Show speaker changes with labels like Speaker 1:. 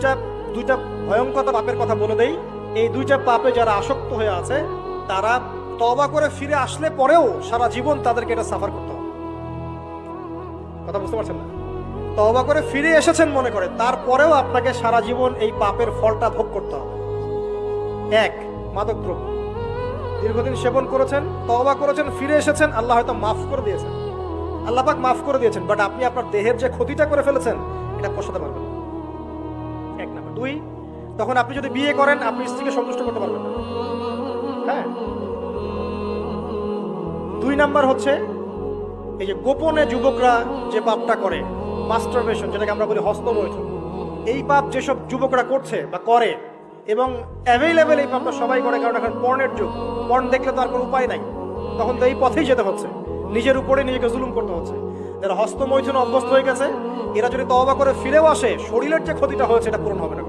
Speaker 1: দুইটা দুইটা ভয়ঙ্কর পাপের কথা বলে দেই। এই দুইটা পাপে যারা আসক্ত হয়ে আছে তারা তওবা করে ফিরে আসলে পরেও সারা জীবন তাদেরকে এটা সাফার করতে হবে। কথা বুঝতে পারছেন না? তওবা করে ফিরে এসেছেন মনে করে, তারপরেও আপনাকে সারা জীবন এই পাপের ফলটা ভোগ করতে হবে। এক, মাদকদ্রব্য দীর্ঘদিন সেবন করেছেন, তওবা করেছেন, ফিরে এসেছেন, আল্লাহ হয়তো মাফ করে দিয়েছেন, আল্লাহ পাক মাফ করে দিয়েছেন, বাট আপনি আপনার দেহের যে ক্ষতিটা করে ফেলেছেন এটা পোষাতে পারবেন না। এক নাম্বার। দুই, তখন আপনি যদি বিয়ে করেন আপনি স্ত্রীকে সন্তুষ্ট করতে পারবেন না। হ্যাঁ। দুই নাম্বার হচ্ছে এই যে গোপনে যুবকরা যে পাপটা করে, মাস্টারবেশন, যেটাকে আমরা বলি হস্তমৈথুন, এই পাপ যেসব যুবকরা করছে বা করে, এবং অ্যাভেলেবেল এই পাপটা সবাই করে, কারণ এখন পর্নের যুগ, পর্ন দেখলে তো আর কোনো উপায় নাই, তখন তো এই পথেই যেতে হচ্ছে, নিজের উপরে নিজেকে জুলুম করতে হচ্ছে। যারা হস্তমৈথুন অভ্যস্ত হয়ে গেছে এরা যদি তওবা করে ফিরেও আসে, শরীরের যে ক্ষতিটা হয়েছে এটা পূরণ হবে না।